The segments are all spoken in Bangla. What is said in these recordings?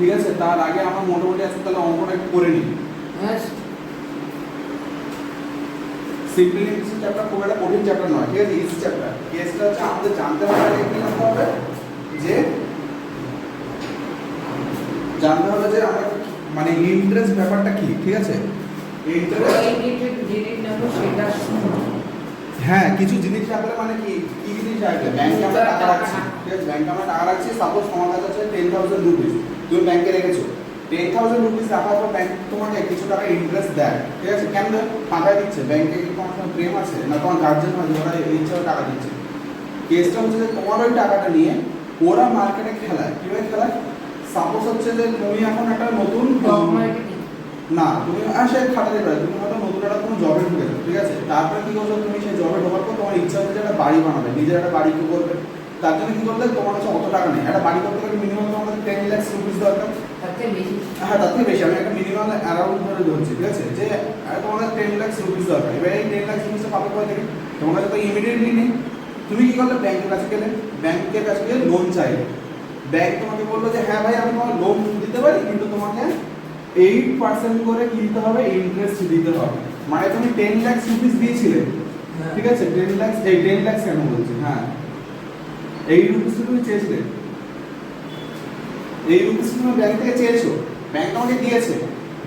ঠিক আছে, তার আগে আমরা মোটামুটি আজকে তাহলে অঙ্কটা একটু করে নিই। সিম্পল ইংলিশ চ্যাপ্টার খুব একটা কঠিন চ্যাপ্টার নয়, ঠিক আছে, ইজি চ্যাপ্টার। কেসটা হচ্ছে আমাদের জানতে হবে, কি জানতে হবে যে আমরা মানে ইন্টারেস্ট ব্যাপারটা কি, ঠিক আছে। হ্যাঁ, কিছু জিনিস রাখলে মানে কি কি জিনিস রাখলে ব্যাংকে আমরা টাকা রাখছি, ঠিক আছে, ব্যাংকে আমরা টাকা রাখছি। সাপোজ তোমার কাছে আছে 10,000 রুপিস, তুমি ব্যাংকে রেখেছো। 10,000 রুপিস রাখার পর ব্যাংক তোমাকে কিছু টাকা ইন্টারেস্ট দেয়, ঠিক আছে। কেন দেয়? টাকায় দিচ্ছে। ব্যাংকে কি তোমার কোনো প্রেম আছে না তোমার গার্জেন আছে ওরা এই ইচ্ছাও টাকা দিচ্ছে? কেসটা হচ্ছে যে তোমার ওই টাকাটা নিয়ে ওরা মার্কেটে খেলায়। কিভাবে খেলায়? সাপোজ হচ্ছে যে তুমি এখন একটা নতুন না তুমি সে খাটাতে পারে, তুমি হয়তো নতুন একটা কোনো জবে ঢুকেছো, ঠিক আছে। তারপরে কি করছো, তুমি সেই জবে ঢোকার পর তোমার ইচ্ছা হচ্ছে যে একটা বাড়ি বানাবে, নিজের একটা বাড়ি কি করবে। তার জন্য কি করলে তোমার কাছে অত টাকা নেই। একটা বাড়ি করতে গেলে মিনিমাম তোমার কাছে 10 লাখ রুপিস দরকার। হ্যাঁ, তার থেকে বেশি। আমি একটা মিনিমাম অ্যারাউন্ড ধরে ধরছি, ঠিক আছে, যে তোমার কাছে 10 লাখ রুপিস দরকার। এবার এই 10 লাখ রুপিস পাবে কোথা থেকে? তোমার কাছে তো ইমিডিয়েটলি নেই। তুমি কি করলে? ব্যাংকের কাছে গেলে, ব্যাংকের কাছে গিয়ে লোন চাইলে। ব্যাংক তোমাকে বললো যে হ্যাঁ ভাই আমি তোমার লোন দিতে পারি, কিন্তু তোমাকে 8% করে কি দিতে হবে? ইন্টারেস্ট দিতে হবে। মানে তুমি 10 লাখ রুপিস দিয়েছিলে, ঠিক আছে, 10 লাখ 10 লাখ কেন বলছি, হ্যাঁ, এই রুপিস তুমি চেয়েছিলে, এই রুপিস তুমি ব্যাংক থেকে চেয়েছো, ব্যাংক তোমাকে দিয়েছে।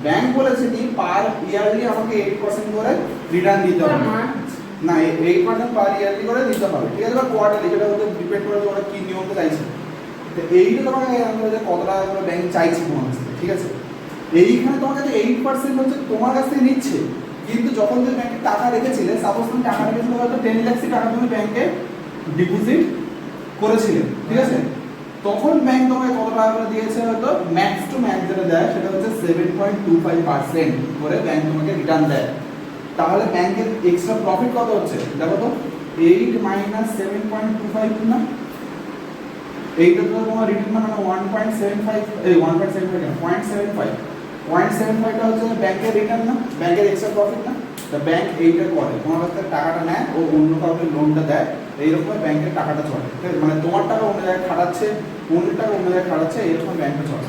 ব্যাংক বলেছে কি পার ইয়ারলি আমাকে 8% করে রিটার্ন দিতে হবে। না, 8% পার ইয়ারলি করে দিতে হবে, ঠিক আছে, বা কোয়ার্টারলি, যেটা ওদের ডিপেন্ড করে ওরা কি নিয়মটা চাইছে। তো এইটা তোমাকে যে কত টাকা করে ব্যাংক চাইছে তোমার কাছে, ঠিক আছে। এইখানে তোমার কাছে 8% হচ্ছে তোমার কাছ থেকে নিচ্ছে, কিন্তু যখন তুমি ব্যাংকে টাকা রেখেছিলে, সাপোজ তুমি টাকা রেখেছিলে হয়তো 10 লাখ টাকা তুমি ব্যাংকে ডিপোজিট করেছিলে, ঠিক আছে। তখন ব্যাংক তোমাকে কত টাকা করে দিয়েছে? হয়তো ম্যাক্স টু ম্যাক্স যেটা দেয় সেটা হচ্ছে 7.25% করে ব্যাংক তোমাকে রিটার্ন দেয়। তাহলে ব্যাংকের এক্সট্রা প্রফিট কত হচ্ছে দেখো তো, 8 মাইনাস 7.25 না, এইটা তো তোমার রিটার্ন মানে 1.75, এই 1.75 না 0.75টা হচ্ছে ব্যাংকের রিটার্ন না, ব্যাংকের এক্সট্রা প্রফিট না। তো ব্যাংক এইটা করে, তোমার কাছ থেকে টাকাটা নেয় ও অন্য কাউকে লোনটা দেয়, এইরকম ব্যাংকের টাকাটা চলে, ঠিক আছে। মানে তোমার টাকা অন্য জায়গায় খাটাচ্ছে, অন্য টাকা অন্য জায়গায় খাটাচ্ছে, এরকম ব্যাংকে চলে।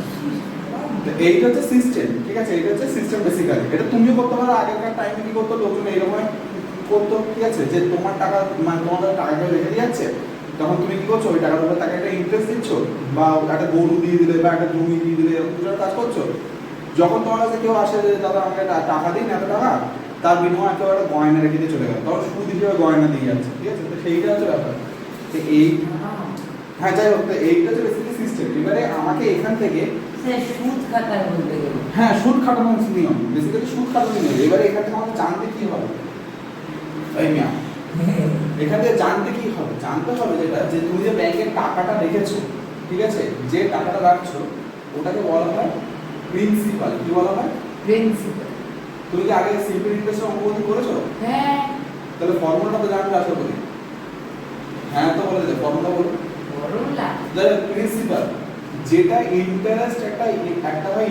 তো এইটা হচ্ছে সিস্টেম, ঠিক আছে, এটা হচ্ছে সিস্টেম বেসিক্যালি। এটা তুমিও করতে পারো। আগেকার টাইমে কি করতো লোকজন এইরকম করতো, ঠিক আছে, যে তোমার টাকা মানে তোমার টাকাটা রেখে দিয়ে যাচ্ছে, তখন তুমি কি করছো? ওই টাকার উপর তাকে একটা ইন্টারেস্ট দিচ্ছ, বা একটা গরু দিয়ে দিলে বা একটা জমি দিয়ে দিলে, এরকম কিছু কাজ করছো। যখন তোমার কাছে কেউ আসে যে দাদা আমাকে টাকা দিন এত টাকা, তার বিনিময়ে কেউ একটা গয়না রেখে দিয়ে চলে গেল, তখন সুদ হিসেবে গয়না দিয়ে যাচ্ছে, ঠিক আছে। তো সেইটা হচ্ছে ব্যাপার। তো এই হ্যাঁ যাই হোক, এইটা হচ্ছে বেসিক্যালি সিস্টেম। এবারে আমাকে এখান থেকে সুদ খাতার বলতে গেলে হ্যাঁ সুদ খাটানোর নিয়ম, বেসিক্যালি সুদ খাটানোর নিয়ম। এবারে এখান থেকে আমাকে জানতে কি হবে? এই মিয়া এখান থেকে জানতে কি হবে? জানতে হবে যেটা, যে তুমি যে ব্যাংকে টাকাটা রেখেছো, ঠিক আছে, যে টাকাটা রাখছো ওটাকে বলা হয় প্রিন্সিপাল। কি বলা হয়? প্রিন্সিপাল। তুমি কি আগে সিম্পল ইন্টারেস্ট অঙ্কন করেছো? হ্যাঁ। তাহলে ফর্মুলাটা তো জানবে আশা করি। হ্যাঁ তো বলে দে, ফর্মুলা বলো। ফর্মুলা দ্য প্রিন্সিপাল, যেটা ইন্টারেস্ট, একটা হয়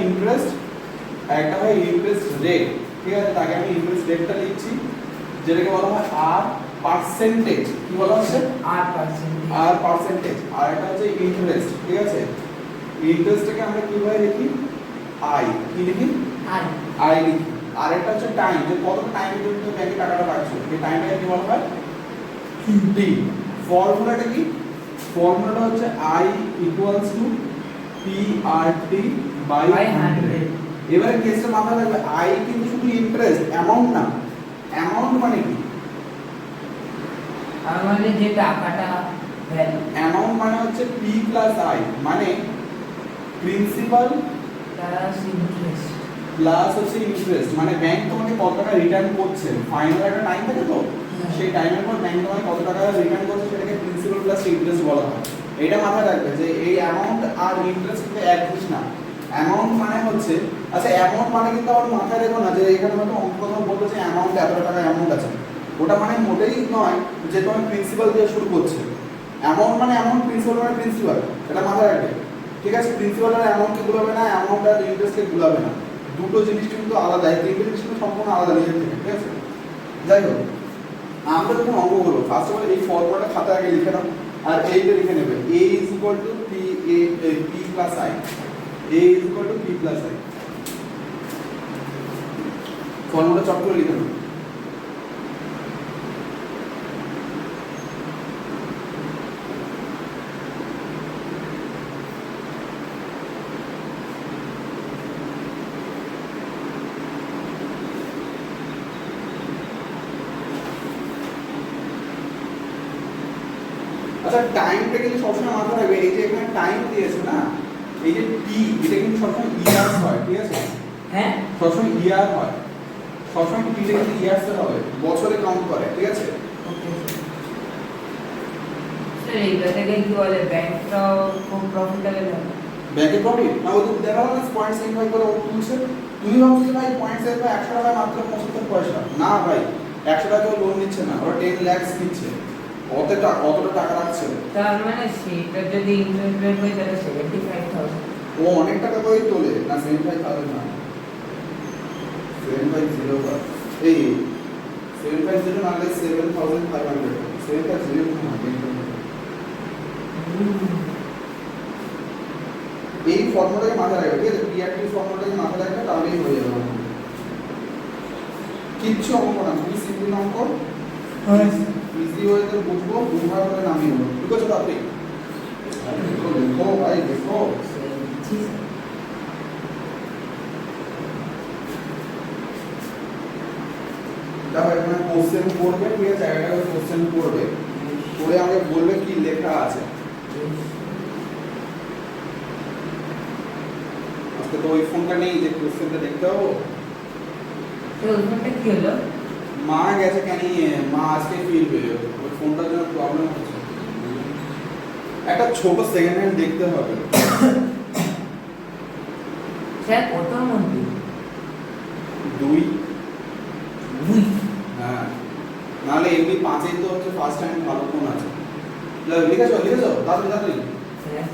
ইন্টারেস্ট, একটা হয় ইন্টারেস্ট রেট, ঠিক আছে। তাকে আমি ইন্টারেস্ট রেটটা লিখছি, যেটাকে বলা হয় আর পার্সেন্টেজ। কি বলা হচ্ছে? আর পার্সেন্টেজ। আর পার্সেন্টেজ। আর এটা হচ্ছে ইন্টারেস্ট, ঠিক আছে। ইন্টারেস্টটাকে আমরা কিভাবে লিখি? আই। কি লিখি? আই। আই লিখি। আর এটা হচ্ছে টাইম, যে কত টাইম পর্যন্ত ব্যাংকে টাকাটা রাখছো, এই টাইমটাকে কি বলা হয়? টি। ফর্মুলাটা কি? ফর্মুলাটা হচ্ছে I equals to PRT by 100। এবারে কেসটা মাথায় রাখবে, I কিন্তু শুধু ইন্টারেস্ট, অ্যামাউন্ট না। অ্যামাউন্ট মানে কি? মানে যে টাকাটা ভ্যালু। অ্যামাউন্ট মানে হচ্ছে P প্লাস I, মানে প্রিন্সিপাল প্লাস ইন্টারেস্ট প্লাস হচ্ছে ইন্টারেস্ট। মানে ব্যাংক তোমাকে কত টাকা রিটার্ন করছে, ফাইনাল একটা টাইম থাকে তো, সেই টাইমের পর ব্যাংক তোমাকে কত টাকা রিটার্ন করছে সেটাকে প্রিন্সিপাল প্লাস ইন্টারেস্ট বলা হয়। এটা মাথায় রাখবে যে এই অ্যামাউন্ট আর ইন্টারেস্ট কিন্তু এক জিনিস না। অ্যামাউন্ট মানে হচ্ছে, আচ্ছা অ্যামাউন্ট মানে কিন্তু আমার মাথায় রেখো না যে এখানে হয়তো অঙ্ক কথা বলবো যে অ্যামাউন্ট এত টাকা অ্যামাউন্ট আছে, ওটা মানে মোটেই নয় যে তোমার প্রিন্সিপাল দিয়ে শুরু করছে। অ্যামাউন্ট মানে অ্যামাউন্ট, প্রিন্সিপাল মানে প্রিন্সিপাল, এটা মাথায় রাখবে, ঠিক আছে। প্রিন্সিপাল আর অ্যামাউন্টকে গুলাবে না, অ্যামাউন্ট আর ইন্টারেস্টকে গুলাবে না, দুটো জিনিস কিন্তু আলাদা, এই তিনটে জিনিস কিন্তু সম্পূর্ণ আলাদা নিজের থেকে, ঠিক আছে। যাই হোক, আমরা যখন অঙ্ক করবো ফার্স্ট অফ অল এই ফর্মুলাটা খাতা আগে লিখে নাও, আর এইটা লিখে নেবে A is equal two P plus I, a is equal to p plus i formula চট করে লিখে নাও আচ্ছা টাইমটা কিন্তু সবসময় মাথায় রাখবে এই যে এখানে টাইম দিয়েছে না এই যে টি এটা কিন্তু সবসময় ইয়ার্স হয় ঠিক আছে হ্যাঁ সবসময় ইয়ার হয় সবসময় টি টা কিন্তু ইয়ার্স হবে বছরে কাউন্ট করে ঠিক আছে ওকে স্যার এইটা থেকে কি বলে ব্যাংকটাও খুব প্রফিটেবল হবে ব্যাংকে প্রফিট না ও তো দেখালো না 0.75 করে ও তুলছে তুমি ভাবছো যে ভাই 0.75 100 টাকা মাত্র 75 পয়সা না ভাই 100 টাকা লোন নিচ্ছে না ওরা 10 লাখ নিচ্ছে কতটা টাকা রাখছে তার মানে সেটা যদি ইন্টারেস্ট রেট হয় তাহলে 75000 ও অনেক টাকা করে তোলে না 75,000 না 750 বা এই 750 না হলে 7,500 750 না এই ফর্মুলাটাকে মাথায় রাখবে ঠিক আছে পিআরটি ফর্মুলাটাকে মাথায় রাখবে তাহলেই হয়ে যাবে কিচ্ছু অঙ্ক না তুমি সিম্পল অঙ্ক ইজি ওয়েতে বুঝবো দুবার করে নামিয়ে নেবো ঠিক আছে আপনি দেখো ভাই দেখো দেখো এখানে কোশ্চেন করবে ঠিক আছে একটা কোশ্চেন করবে করে আমাকে বলবে কি লেখা আছে আজকে তো ওই ফোনটা নেই যে কোশ্চেনটা দেখতে হবে তো ওখানটা কি হলো মা গেছে কেন মা আজকে ফিরবে ওই ফোনটার জন্য প্রবলেম হচ্ছে একটা ছোট সেকেন্ড হ্যান্ড দেখতে হবে স্যার কত মধ্যে 2 দুই হ্যাঁ নাহলে এমনি 5 তো হচ্ছে ফার্স্ট টাইম ভালো ফোন আছে লিখেছো তাড়াতাড়ি হ্যাঁ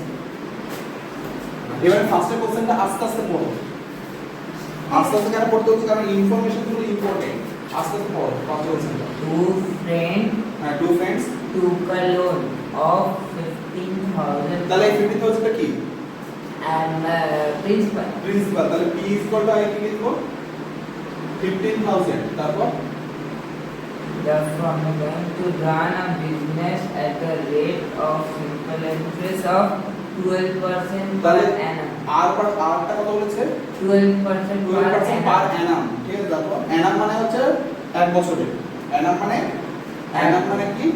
এবার ফার্স্টের কোশ্চেনটা আস্তে আস্তে পড়ো আস্তে আস্তে কেন পড়তে হচ্ছে কারণ ইনফরমেশন গুলো ইম্পর্টেন্ট আস্তে আস্তে পড়ো ফার্স্ট কোশ্চেনটা to friends took a loan of 15,000 তাহলে এই 50,000 টা কি and প্রিন্সিপাল তাহলে p i কি লিখবো 15,000 তারপর from the bank to run a business at the rate of simple interest of 12% per তাহলে annum. আর টা কত বলেছে 12% per 12% পার annum. অ্যানাম ঠিক আছে তারপর অ্যানাম মানে হচ্ছে এক বছরে অ্যানাম মানে কি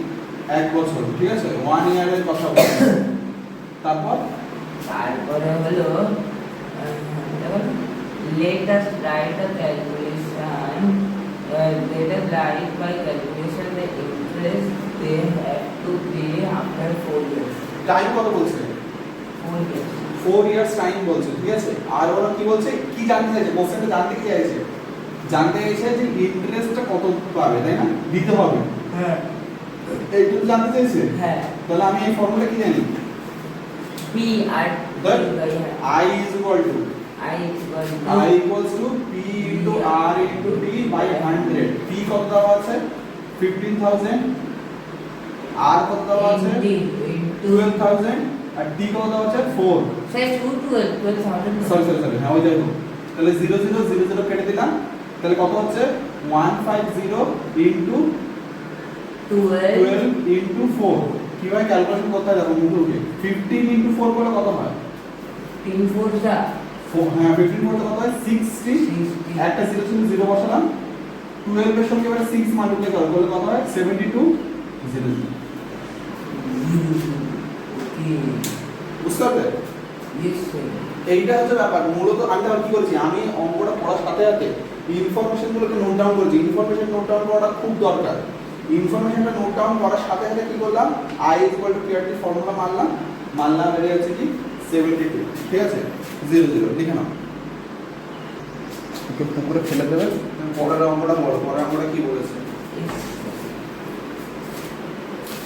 এক বছর ঠিক আছে 1 ইয়ারের কথা বলছি তারপর তারপরে হলো let us write a calculation let us write by calculation the interest they have to pay after 4 years time কত বলছে 4 years 4 ইয়ার্স টাইম বলছে ঠিক আছে আর ওরা কি বলছে কি জানতে চাইছে কোশ্চেনটা জানতে কি চাইছে জানতে চাইছে যে ইন্টারেস্টটা কত পাবে তাই না দিতে হবে হ্যাঁ এইটুকু জানতে চাইছে হ্যাঁ তাহলে আমি এই ফর্মুলা কি জানি p R i is equal to I equal I equals to P into R into T by 100 P কত দেওয়া আছে 15,000 R কত দেওয়া আছে 12,000 আর T কত দেওয়া আছে 4 say 12,000 সরি হ্যাঁ ওই দেখো তাহলে 0 কেটে দিলাম তাহলে কত হচ্ছে 150 into 12 into 4 কিভাবে ক্যালকুলেশন করতে হয় দেখো মুখে উঠে 15 into 4 করলে কত হয় 3 4 যা হ্যাঁ 15 করতে কত হয় 60 একটা 0 ছিল 0 বসালাম 12 এর সঙ্গে এবারে 6 মাল্টিপ্লাই করব বলে কত হয় 72 0 বুঝতে পারলে এইটা হচ্ছে ব্যাপার মূলত আমি তাহলে কি করেছি আমি অঙ্কটা পড়ার সাথে সাথে ইনফরমেশন গুলোকে নোট ডাউন করেছি ইনফরমেশন নোট ডাউন করাটা খুব দরকার ইনফরমেশনটা নোট ডাউন করার সাথে সাথে কি করলাম i PRT ফর্মুলা মানলাম বেরিয়ে যাচ্ছে কি 72 ঠিক আছে 0 লিখে নাও একটু পুকুরে ফেলে দেবে পরের অঙ্কটা বলো পরের অঙ্কটা কি বলেছে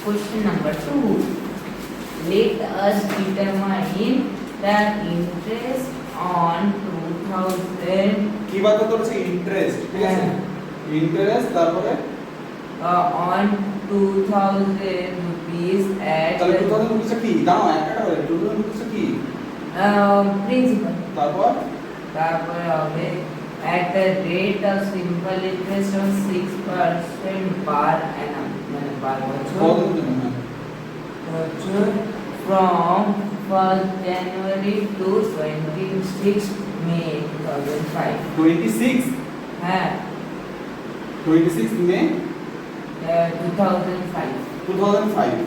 question number 2 let us determine the interest on 2000 কি বাদ করছে ইন্টারেস্ট ঠিক আছে ইন্টারেস্ট তারপরে on 2000 rupees at তাহলে 2000 রুপিস কি দাও একটা করে 2000 রুপিস কি প্রিন্সিপাল তারপর তারপরে হবে at the rate of simple interest of 6% per annum মানে পার বছর কতদিন জন্য? বছর from 1st January to 26th May 2005 26 হ্যাঁ 26 মে 2005 2005।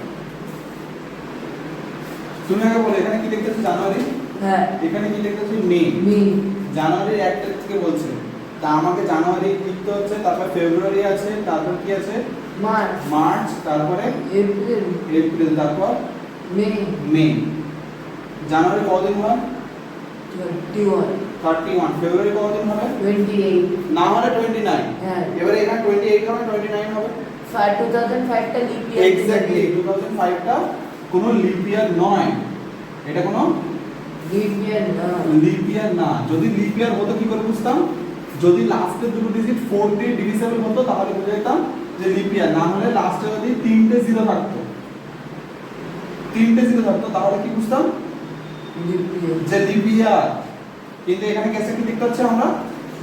তুমি আগে বলো এখানে কি লিখতেছো জানুয়ারি, হ্যাঁ এখানে কি লিখতেছো মে। মে জানুয়ারির 1 তারিখ থেকে বলছে, তা আমাকে জানুয়ারি লিখতে হচ্ছে, তারপর ফেব্রুয়ারি আছে, তারপর কি আছে মার্চ মার্চ, তারপরে এপ্রিল এপ্রিল, তারপর মে মে। জানুয়ারি কতদিন হয়? 31 31। ফেব্রুয়ারি কতদিন হবে? 28 না হলে 29। হ্যাঁ এবারে এখানে 28 হবে, 29 হবে। 2005 টা লিপ ইয়ার এক্স্যাক্টলি 2005 টা কোনো লিপ ইয়ার নয়, এটা কোনো লিপ ইয়ার না লিপ ইয়ার না। যদি লিপ ইয়ার হতো কি করে বুঝতাম? যদি লাস্টের দুটো ডিজিট 4 দিয়ে ডিভিজিবল হতো তাহলে বুঝে যেতাম যে লিপ ইয়ার। না হলে লাস্টে যদি 3টে জিরো থাকতো, 3টে জিরো থাকতো তাহলে কি বুঝতাম লিপ ইয়ার যে লিপ ইয়ার। কিন্তু এখানে কেসে কি লিখতে হচ্ছে আমরা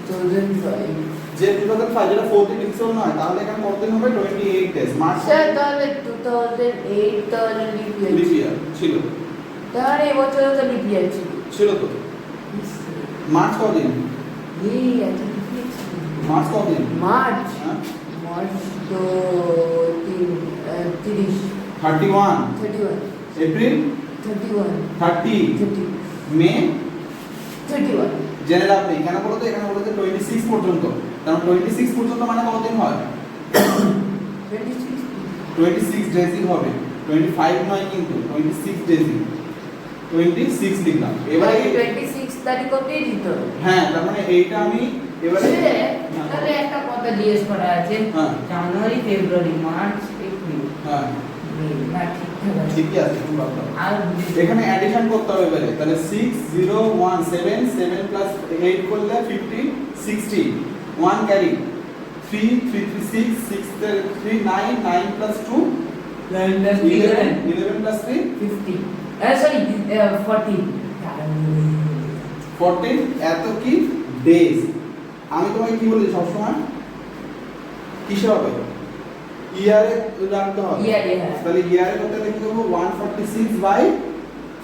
2005 যে 2005 যেটা 4 দিয়ে ডিভিজিবল নয়, তাহলে এখানে কতদিন হবে? 28 ডেজ। মার্চ স্যার তাহলে 2008 তাহলে লিপ ইয়ার লিপ ইয়ার ছিল, তাহলে এবছর তো লিপ ইয়ার ছিল ছিল তো। মার্চ কতদিন? এই এত লিপ ইয়ার ছিল মার্চ কতদিন? মার্চ হ্যাঁ মার্চ তো 30 31। 31 এপ্রিল 31 30, 30 মে 31 জেনে লাভ নেই। কেন বলতো? এখানে বলতে 26 পর্যন্ত, কারণ 26 পর্যন্ত মানে কতদিন হয়? 26 26 ডেজই হবে, 25 নয় কিন্তু 26 ডেজই। 26 লিখলাম। এবারে 26 তারিখ অবধি দিত হ্যাঁ, তার মানে এইটা আমি এবারে তাহলে একটা কথা জিজ্ঞেস করা আছে হ্যাঁ। জানুয়ারি ফেব্রুয়ারি মার্চ এপ্রিল হ্যাঁ মে না ঠিকঠাক আছে ঠিকই আছে, তুমি ভাবো। আর এখানে অ্যাডিশন করতে হবে এবারে, তাহলে 6 0 1 7 7 প্লাস 8 করলে 50 60 1 ক্যারি 3 3 3 6 6 3 9 9 প্লাস 2 11 11 প্লাস 3 50 সরি 40 14 এত কি ডেজ। আমি তোমাকে কি বলি সবসময় কিসে হবে? ইয়ারে রাখতে হবে। ইয়ারে, হ্যাঁ। তাহলে ইয়ারে করতে হলে কি করব? 146 বাই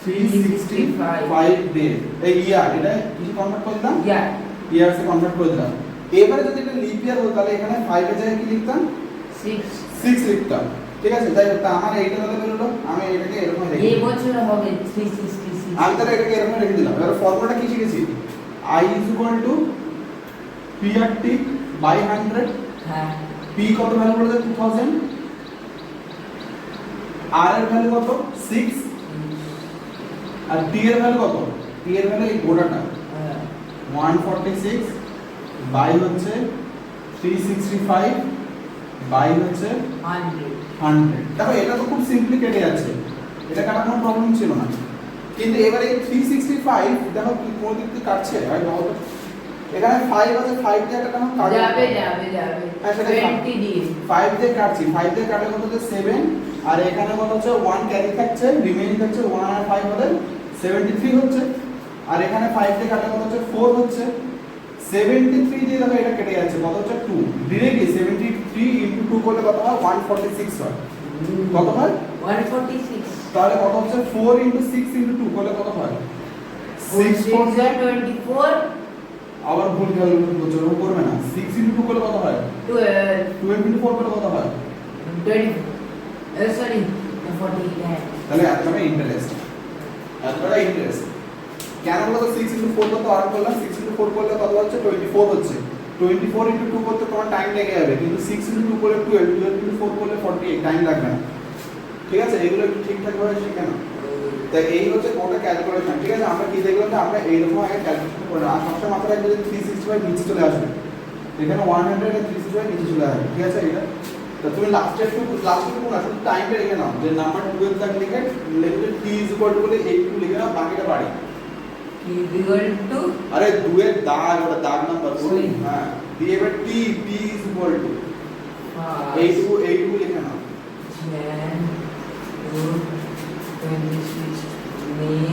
365 ডেজ। এই ইয়ার এটা কিছু কনভার্ট করে দিলাম, ইয়ার ইয়ারসে কনভার্ট করে দিলাম। এবারে যদি এটা লিপ ইয়ার হতো তাহলে এখানে 5 এর জায়গায় কি লিখতাম? 6 6 লিখতাম। ঠিক আছে, তাই তা আমার এইটা তাহলে বেরোলো, আমি এটাকে এরকম রেখে এই দিলাম। বছর হবে 366 আমি তাহলে এটাকে এরকম রেখে দিলাম। এবার ফর্মুলাটা কি শিখেছি? I is equal to PRT by 100। হ্যাঁ P কত ভ্যালু বলে দেয়? 2000। R এর ভ্যালু কত? 6। আর T এর ভ্যালু কত? T এর ভ্যালু এই গোটাটা 146 বাই হচ্ছে 365 বাই হচ্ছে 100 100। দেখো এটা তো খুব সিম্পলি কেটে যাচ্ছে, এটা কাটার কোনো প্রবলেম ছিল না। কিন্তু এবারে এই 365 দেখো কি কোন দিক থেকে কাটছে ভাই বলো তো। এখানে 5 আছে, 5 দিয়ে একটা কেন কাটবে? যাবে যাবে যাবে হ্যাঁ, সেটা 20 দিয়ে 5 দিয়ে কাটছি, 5 দিয়ে কাটলে কত হচ্ছে 7। আর এখানে কত হচ্ছে 1 ক্যারি থাকছে, রিমেইনিং থাকছে 1 আর 5 হলে 73 হচ্ছে। আর এখানে 5 দিয়ে কাটলে কত হচ্ছে 4 হচ্ছে। 73 দিয়ে দেখো এটা কেটে যাচ্ছে, কত হচ্ছে 2। ডিরেক্টলি 73 ইনটু 2 করলে কত হয়? 146 হয়। কত হয়? 146 তাহলে কত হচ্ছে 4 ইনটু 6 ইনটু 2 করলে কত হয়? 6 6 24 আবার ভুল জরুর করবে না। 6 ইনটু 2 করলে কত হয়? 12 ইনটু 4 করলে কত হয়? 20 সরি 40 হ্যাঁ তাহলে এতটা ইন্টারেস্ট, এতটা ইন্টারেস্ট কেন বলো তো? 6 ইনটু 4 কত আর করলাম, 6 ইনটু 4 করলে কত হচ্ছে? 24 হচ্ছে। 24 ইনটু 2 করতে তোমার টাইম লেগে যাবে, কিন্তু 6 ইনটু 2 করলে 12, 12 ইনটু 4 করলে 48, টাইম লাগবে না। ঠিক আছে, এগুলো একটু ঠিকঠাক ভাবে শিখে নাও। তাই এই হচ্ছে কোনটা ক্যালকুলেশন। ঠিক আছে, আমরা কি দেখলাম যে আমরা এইরকম আগে ক্যালকুলেশন করে আর সবসময় মাথায় রাখবে যে 365 নিচে চলে আসবে, এখানে 100 আর 365 নিচে চলে আসবে। ঠিক আছে, এটা তো তুমি লাস্টে কোন না শুধু টাইমটা লিখে নাও, যে নাম্বার 12 তক লিখে লিখে t ইজ ইকুয়াল টু বলে 82 লিখে নাও, বাকিটা বাড়ি। ইকুয়াল টু আরে 2 এর দাগ, ওটা দাগ নাম্বার Sorry. হ্যাঁ, দিয়ে এবার t ইজ ইকুয়াল টু 82 লিখে নাও। Jan to 26 May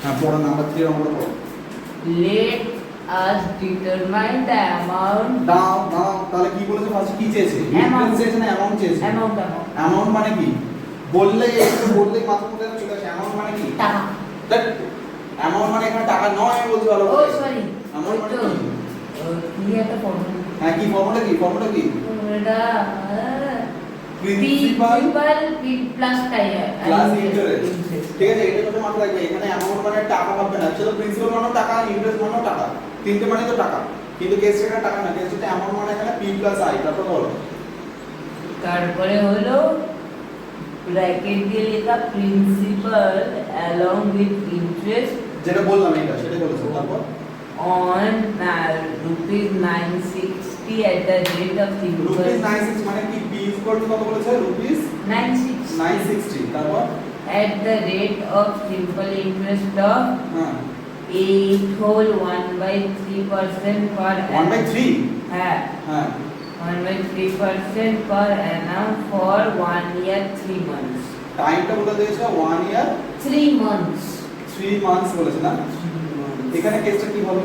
হ্যাঁ পড়ো নাম্বার 3 নম্বরটা পড়ো। Let us determine the amount. দাও তাহলে কি বলেছে ফার্স্ট কি চেয়েছে? ইন্টারেস্ট চেয়েছে না অ্যামাউন্ট চেয়েছে? Amount. অ্যামাউন্ট মানে কি? বললেই মাথা মধ্যে চলে আসে অ্যামাউন্ট মানে কি? টাকা। দ্যাট অ্যামাউন্ট মানে এখানে টাকা নয় বলতে ভালো ও করে। সরি। অ্যামাউন্ট মানে কি? কি একটা ফর্মুলা। হ্যাঁ কি ফর্মুলা কি? এটা প্রিন্সিপাল প্লাস প্লাস ইন্টারেস্ট। ঠিক আছে এটা কথা মাথায় রাখবে। এখানে অ্যামাউন্ট মানে টাকা হবে না। সেটা প্রিন্সিপাল মানেও টাকা, ইন্টারেস্ট মানেও টাকা। তিনটে মানে তো টাকা। কিন্তু কেসটা এখানে টাকা না। কেসটা অ্যামাউন্ট মানে এখানে p প্লাস i। তারপর বলো। তারপরে হলো ব্র্যাকেট দিয়ে লেখা প্রিন্সিপাল along with interest যেটা বললাম এটা সেটা বলেছো। তারপর on rupees 960 at the rate of simple rupees 960 মানে কি p ইকুয়াল টু কত বলেছে? রুপিস 960 তারপর at the rate of simple interest of হ্যাঁ 8 whole 1/3% per 1/3 হ্যাঁ হ্যাঁ 1/3% per annum for 1 year 3 months টাইমটা বলে দিয়েছে 1 ইয়ার 3 months 3 মান্থস বলেছে না। এখানে কেসটা কি হবে?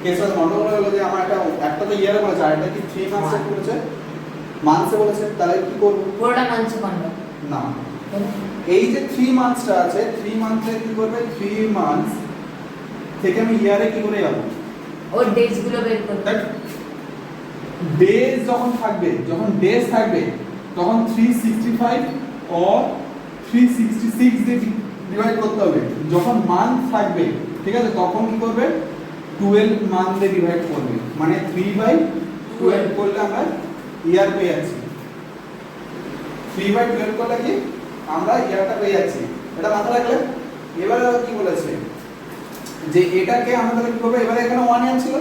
কেসটা গন্ডগোল হলো যে আমার একটা তো ইয়ারে বলেছে আর একটা কি 3 মান্থসে বলেছে, মান্থসে বলেছে। তাহলে কি করব? পুরোটা মানছে কোনটা না এই যে 3 মান্থসটা আছে 3 মান্থে কি করবে? 3 মান্থস থেকে আমি ইয়ারে কি করে যাব? ওর ডেজ গুলো বের করতে ডেজ যখন থাকবে, যখন ডেজ থাকবে তখন 365 অর 366 দিয়ে ডিভাইড করতে হবে। যখন মান্থ থাকবে ঠিক আছে তখন কি করবে? 12 মান্থ দিয়ে ডিভাইড করবে। মানে 3/12 করলে আমরা ইয়ার পেয়ে যাচ্ছি। 3/12 করলে কি আমরা ইয়ারটা পেয়ে যাচ্ছি। এটা মাথায় রাখলে এবারে কি বলেছে যে এটাকে আমাদের কি করবে? এবারে এখানে 1 ইয়ার ছিল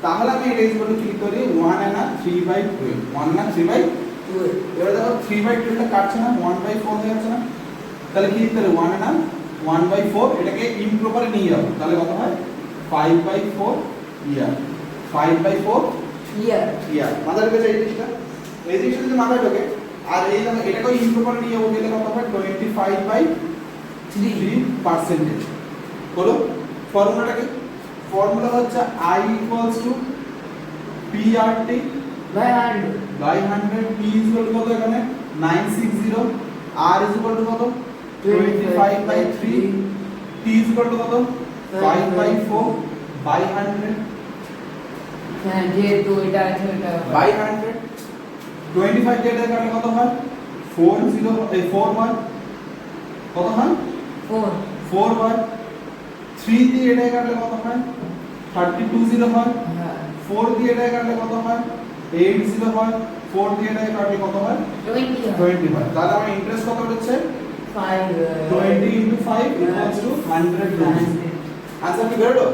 তাহলে আমি এটা ইকুয়াল ক্লিক করি 1 না 3/12 1 না 3/12 এবারে দেখো 3/12 টা কাটছে না 1/4 হয়ে যাচ্ছে না। তাহলে কি তাহলে 1 না 1/4 এটাকে ইমপ্রপারে নিয়ে যাবো। তাহলে কত হয়? 5/4 ইয়ার 5/4 ইয়ার মাথায় ঢুকেছে এই জিনিসটা যদি মাথায় ঢোকে আর এই এটাকে ইমপ্রপারে নিয়ে যাবো তাহলে কত হয়? 25/3% বলো ফর্মুলাটা কি? ফর্মুলা হচ্ছে i PRT by 100 p কত এখানে 960 r কত 25/3 t কত 5/4 by 100 হ্যাঁ যেহেতু এটা আছে এটা by 100 25 দিয়ে এটা কাটলে কত হয়? 4 হয় কত হয়? 4 হয় 3 দিয়ে এটা কাটলে কত হয়? 32 হয়। হ্যাঁ 4 দিয়ে এটা কাটলে কত হয়? 80 হয়। 4 দিয়ে এটা কাটলে কত হয়? 20 হয়। তাহলে আমার ইন্টারেস্ট কত হচ্ছে? 20 into 5 equals to 100 rupees. Answer কি বেরোলো?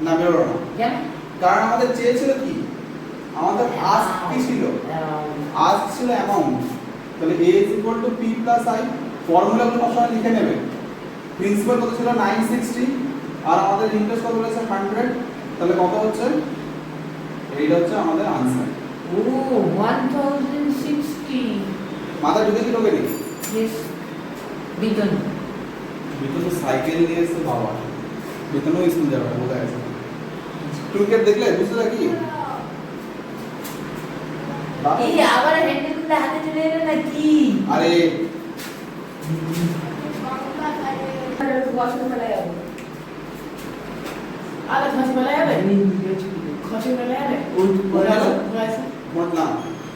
না বেরোলো না। কেন? কারণ আমাদের চেয়েছিল কি? আমাদের আস্ক কি ছিল? আস্ক ছিল অ্যামাউন্ট। তাহলে a is equal to p plus i ফর্মুলাগুলো সবসময় লিখে নেবে। প্রিন্সিপাল কত ছিল? 960 আর আমাদের ইন্টারেস্ট কত বলেছে? 100। তাহলে কত হচ্ছে? এইটা হচ্ছে আমাদের আনসার। ও 1060 মাথা ঢুকে কি ঢোকে নি? yes বিটন বিটন তো সাইকেল নিয়ে এসে বাবা বিটনও স্কুল যাবে বোঝা গেছে। টুইকেট দেখলে বুঝতে কি? এই আবার হ্যান্ডেলটা হাতে চলে এলো নাকি? আরে খসে ফেলে যাবে আরে খসে ফেলে যাবে খসে ফেলে যাবে মোট না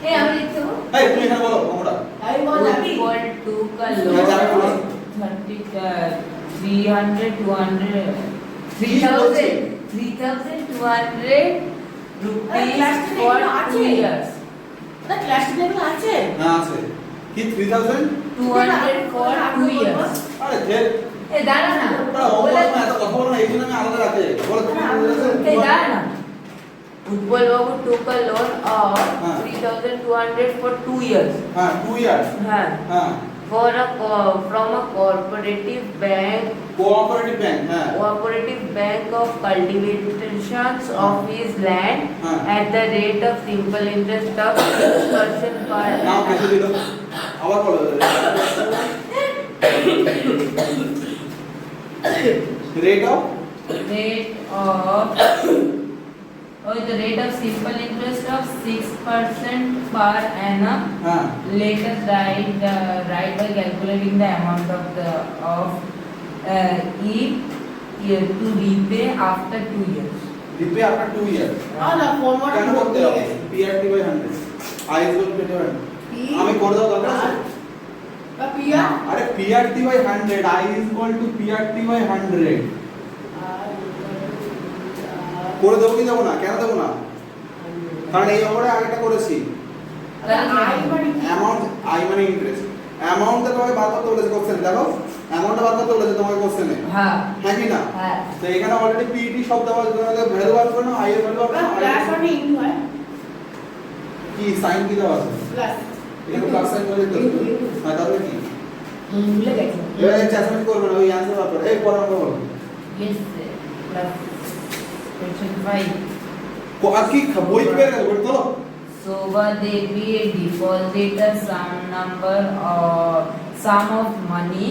এই আমি লিখতে হবে এই তুমি এখানে বলো আমরা আমি বললাম equal to হ্যাঁ, যাবে বলো। 300 200 3000 3200 rupees ক্লাসটা for এগুলো 2 আছে? years না ক্লাসটা এগুলো আছে হ্যাঁ আছে কি 3000 200 for 2 years আরে ধের এই দাঁড়া না বড় অবস্থা না এত কথা বলো না এই জন্য আমি আলাদা রাখতে বলো তুমি এই দাঁড়া না উৎপল বাবু took a loan of হ্যাঁ। 3200 for 2 years হ্যাঁ 2 ইয়ার্স হ্যাঁ হ্যাঁ for from a cooperative bank cooperative bank হ্যাঁ of cultivations of his land হ্যাঁ। at the rate of simple interest of 6% per now annum. কেটে দিল আবার বলো rate of rate of the rate of simple interest of 6% per annum. হ্যাঁ Let us write by calculating the amount of if to repay after 2 years. Repay after 2 ইয়ার না ফরওয়ার্ড কেন করতে হবে পিআরটি বাই 100 আই ইজ গোল পেতে হবে আমি করে দাও দরকার আছে বা পিয়া আরে PRT by 100 I is equal to PRT by 100 করে দেবো কি দেবো না কেন দেবো না কারণ এই ব্যাপারে আগেটা করেছি আই মানে কি? অ্যামাউন্ট আই মানে ইন্টারেস্ট অ্যামাউন্টটা তোমাকে বার করতে বলেছে কোশ্চেন দেখো অ্যামাউন্টটা বার করতে বলেছে তোমাকে কোশ্চেনে হ্যাঁ হ্যাঁ কি না হ্যাঁ তো এখানে অলরেডি পিইটি শব্দ দেওয়া আছে তোমাদের ভ্যালু বার করো আই এর ভ্যালু বার করো প্লাস মানে ইনটু হয় কি সাইন কি দেওয়া আছে প্লাস এখানে প্লাস সাইন করে দিতে হবে হ্যাঁ তাহলে কি ভুলে গেছি এবারে চ্যালেঞ্জ করবে না ওই অ্যানসার বার করো এই পড়া আমরা বলো yes plus question 5. আর কি বই পেয়ে গেল বই তোলো So what they be deposit a sum of money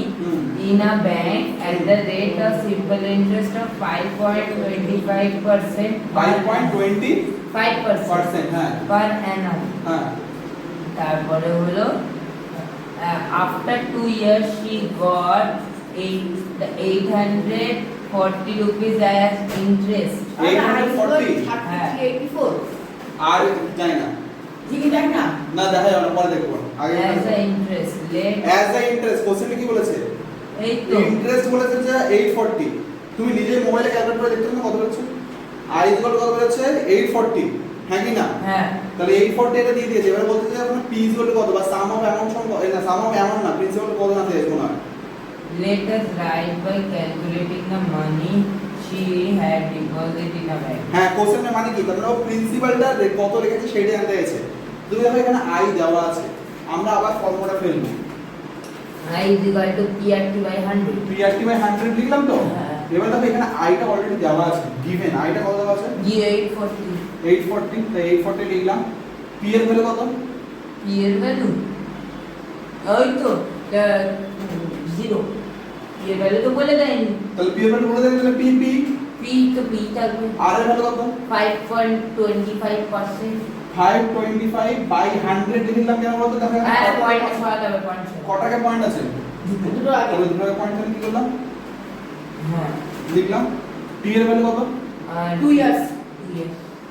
in a bank at the rate of simple interest of 5.25% 5.20% হ্যাঁ per annum. হ্যাঁ তারপরে হলো after 2 years she got 840 rupees as interest. 840 84 আর যাই না ঠিক দেখ না না দেখা যাবে না পরে দেখবো আগে As a interest let as the interest কোশ্চেনে কি বলেছে এই তো ইন্টারেস্ট বলেছে যে 840 তুমি নিজে মোবাইলে ক্যালকুলেট করে দেখতে না কত বলেছে আই ইকুয়াল কত বলেছে 840 হ্যাঁ কি না হ্যাঁ তাহলে 840 এটা দিয়ে দিয়েছে এবারে বলতে যে আপনার পি ইকুয়াল কত বা সাম অফ অ্যামাউন্ট সম না সাম অফ অ্যামাউন্ট না প্রিন্সিপাল কত না দেয় শোনা let us write by calculating the money she had deposited in a bank. হ্যাঁ কোশ্চেনের মানে কি তাহলে ও প্রিন্সিপালটা কত রেখেছে সেটা জানতে গেছে তুমি দেখো এখানে আই দেওয়া আছে আমরা আবার ফর্মুলাটা ফেলবো I is equal to PRT by 100. PRT by 100 লিখলাম তো হ্যাঁ। এবার দেখো এখানে আইটা অলরেডি দেওয়া আছে গিভেন আইটা কত দেওয়া আছে G840. 840 তাই 840 লিখলাম পি এর ভ্যালু কত P এর ভ্যালু ওই তো 0 P এর ভ্যালু তো বলে দেয়নি তাহলে পি এর ভ্যালু বলে দেবে তাহলে পি পি P তো P থাকবে আর এর ভ্যালু কত 5.25%. 525 বাই 100 লিখলাম কেন বলতো দেখো হ্যাঁ পয়েন্ট ছড়াতে হবে পয়েন্ট কটাকে পয়েন্ট আছে দুটো আগে তাহলে দুটো পয়েন্ট কি করলাম হ্যাঁ লিখলাম পি এর ভ্যালু কত আর 2 years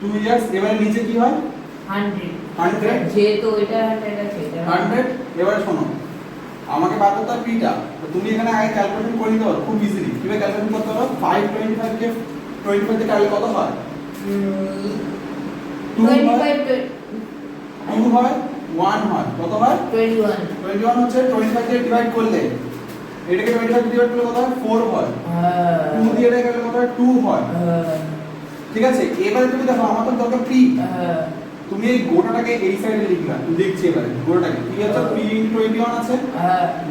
2 ইয়ার্স এবারে নিচে কি হয় 100 100 যেহেতু ওইটা 100 আছে এটা 100 এবারে শোনো আমাকে বার করতে হবে পিটা তো তুমি এখানে আগে ক্যালকুলেশন করে নিতে পারো খুব ইজিলি কিভাবে ক্যালকুলেশন করতে পারো 525 কে 25 থেকে কাটলে কত হয় 2 হয় 2 হয় 1 হয় কত হয় 21 21 হচ্ছে 25 দিয়ে ডিভাইড করলে এটাকে 25 দিয়ে ডিভাইড করলে কত হয় 4 হয় 2 দিয়ে এটা করলে কত হয় 2 হয় ঠিক আছে এবারে তুমি দেখো আমার তো দরকার পি তুমি এই গোটাটাকে এই সাইডে লিখলা লিখছি এবারে গোটাটাকে কি আছে p * 21 আছে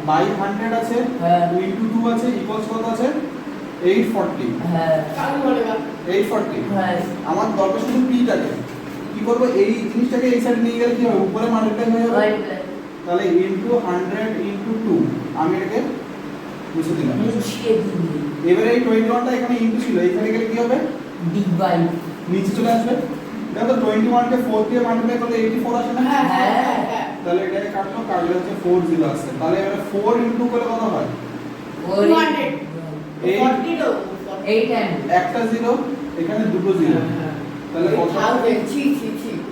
বাই 100 আছে 2 2 আছে ইকুয়ালস কত আছে 840 কারণ বলেগা 840 আমার দরকার শুধু p টাকে কি করব এই জিনিসটাকে এই সাইডে নিয়ে গেলে কি হবে উপরে মাল্টিপ্লাই হয়ে যাবে তাহলে ইনটু 100 ইনটু 2 আমি এটাকে মুছে দিলাম এবারে এই 21টা এখানে ইনটু ছিল এখানে গেলে কি হবে ডিভাইড নিচে চলে আসবে দেখো 21 কে 4 দিয়ে মাল্টিপ্লাই করলে 84 আসে না তাহলে এটাকে কাটলে হচ্ছে 40 আসছে তাহলে এবারে 4 ইনটু করলে কত হয় 200 এই 40 তো 800 একটা 0 এখানে দুটো 0 তাহলে কত ছি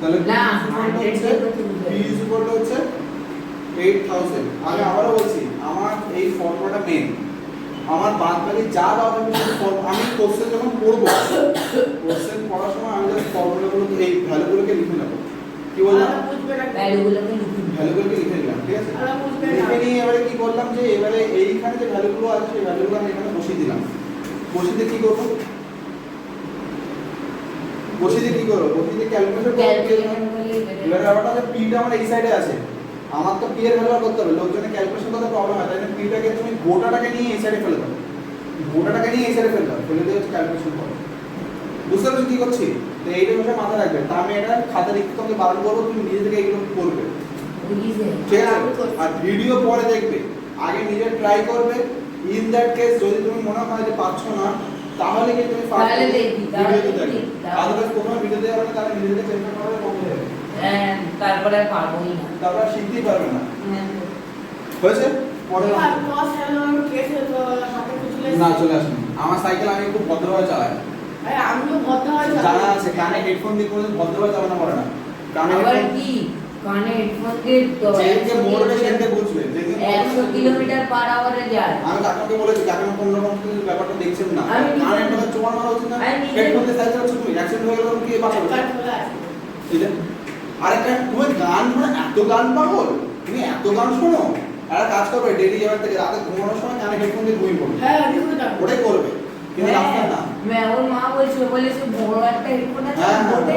তাহলে না, p হচ্ছে 8000 আমি আবারও বলছি আমার এই ফর্মুলাটা মেন আমার বাদ বাকি যা দাও আমি কোশ্চেন যখন পড়বো কোশ্চেন পড়ার সময় আমি জাস্ট ফর্মুলাগুলো এই ভ্যালুগুলোকে লিখে নেব কি বললাম বুঝবে না ভ্যালুগুলোকে লিখুন ভ্যালুগুলোকে লিখে নিলাম ঠিক আছে আলা বুঝবে না লিখে নিয়ে এবারে কি করলাম যে এবারে এইখানে যে ভ্যালুগুলো আছে সেই ভ্যালুগুলো আমি এখানে বসিয়ে দিলাম বসিয়ে দিয়ে কি করব বসিয়ে দিয়ে কি করব বসিয়ে দিয়ে ক্যালকুলেশন করব ক্যালকুলেশন করলে এবারে ব্যাপারটা যে p টা আমার এই সাইডে আছে আমার তো p এর ভ্যালু করতে হবে লোকজনের ক্যালকুলেশন করতে প্রবলেম হয় তাই না p টাকে তুমি গোটাটাকে নিয়ে এই সাইডে ফেলে দাও গোটাটাকে নিয়ে এই সাইডে ফেলে দাও ফেলে দিয়ে ক্যালকুলেশন করো বুঝতে পারছো কি করছি তো এইটা বিষয়ে মাথায় রাখবে তা আমি এটা খাতা লিখতে তোমাকে বারণ করবো তুমি নিজে থেকে এগুলো করবে বুঝিছে ঠিক আছে আর ভিডিও পরে দেখবে আগে নিজে ট্রাই করবে ইন দ্যাট কেস যদি তুমি মনে হয় যে পাচ্ছ না তাহলে কি তুমি তাহলে দেখি, তাহলে ভিডিওতে দেখি, দেখো তাহলে- আদারওয়াইজ কোনো ভিডিওতে যাবে না তাহলে ভিডিওতে চেষ্টা করবে কম হয়ে যাবে তারপরে আর পারবোই না। তারপর আর শিখতেই পারবে না হয়েছে পরে আর বস এমন কেস তো হাতে কিছু না চলে আসুন আমার সাইকেল আমি খুব ভদ্রভাবে চালাই আরে আমিও ভদ্র হয় জানা আছে কানে হেডফোন দিয়ে কোনো ভদ্রভাবে চালানো পারে না কানে আবার হেডফোন কি কানে হেডফোন দিয়ে তো যেদিকে মরবে সেদিকে বুঝবে যেদিকে 100 কিলোমিটার পার আওয়ারে যায়। আমি কাকাকে বলেছি কাকা কোন রকম কিছু ব্যাপারটা দেখছেন না আমি নিজে- কানে একটা চোর মারা উচিত না আমি নিজে- হেডফোন দিয়ে সাইকেল চালাচ্ছ তুমি অ্যাক্সিডেন্ট হয়ে গেল কি বাঁচাবে ঠিক আছে আরেকটা তুমি গান শোনো এত গান পাগল তুমি এত গান শোনো আর কাজ করবে ডেলি যাওয়ার থেকে রাতে ঘুমানোর সময় কানে হেডফোন দিয়ে ঘুমিয়ে পড়বে হ্যাঁ আমি করে দাও ওটাই করবে কিন্তু রাস্তায় না ওর মা বলছিল বলেছে বড় একটা হেডফোন আছে হ্যাঁ, হ্যাঁ, ওটে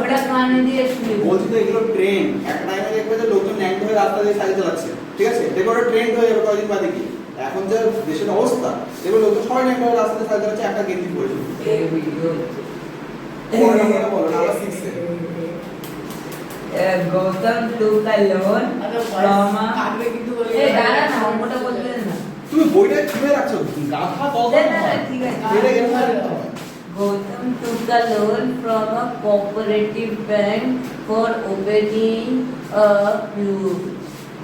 ওটা কানে দিয়ে শুনে বলছি তো এগুলো ট্রেন একটা টাইমে দেখবে যে লোকজন ন্যাংটো হয়ে রাস্তা দিয়ে সাইকেল চালাচ্ছে ঠিক আছে দেখবে ওটা ট্রেন্ড হয়ে যাবে কয়েকদিন বাদে কি এখন যে দেশের অবস্থা দেখবে লোকজন সবাই ন্যাংটো হয়ে রাস্তা দিয়ে সাইকেল চালাচ্ছে একটা গেঞ্জি পরেছে এই ভিডিও বলো না আবার শিখছে Gautam took a loan from a কাটবে কিন্তু বলে এই দাঁড়া না অঙ্কটা বলতে দে না তুমি বইটা কিভাবে রাখছো গাধা কত না, না, না, ঠিক আছে। এটা গেলে না রাখতে হবে। Gautam took a loan from a cooperative bank for opening a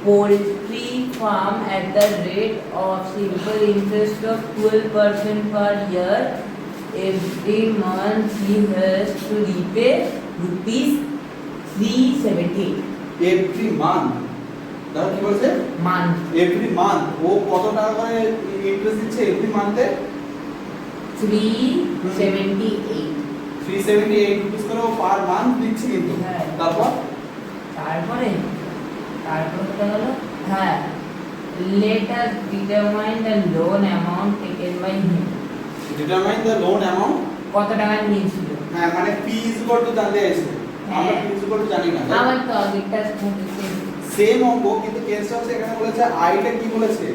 poultry farm at the rate of simple interest of 12% per year. Every month he has to repay rupees 370 every month দেখো কি বলছে month. এভরি মান্থ ও কত টাকা করে ইন্টারেস্ট দিচ্ছে এভরি মান্থে 378 378 রুপিস করে ও পার মান্থ দিচ্ছে কিন্তু হ্যাঁ। তারপর তারপরে কোথা হলো হ্যাঁ let us determine the loan amount taken by him determine the loan amount কত টাকা নিয়েছিল হ্যাঁ মানে ফি ইজ ইকুয়াল টু জানতে আছে আমরা হ্যাঁ। ফি ইজ ইকুয়াল টু জানি না আমার তো আগেরটা শুনতে সেম অঙ্ক কিন্তু কেস হচ্ছে এখানে বলেছে আইটা কি বলেছে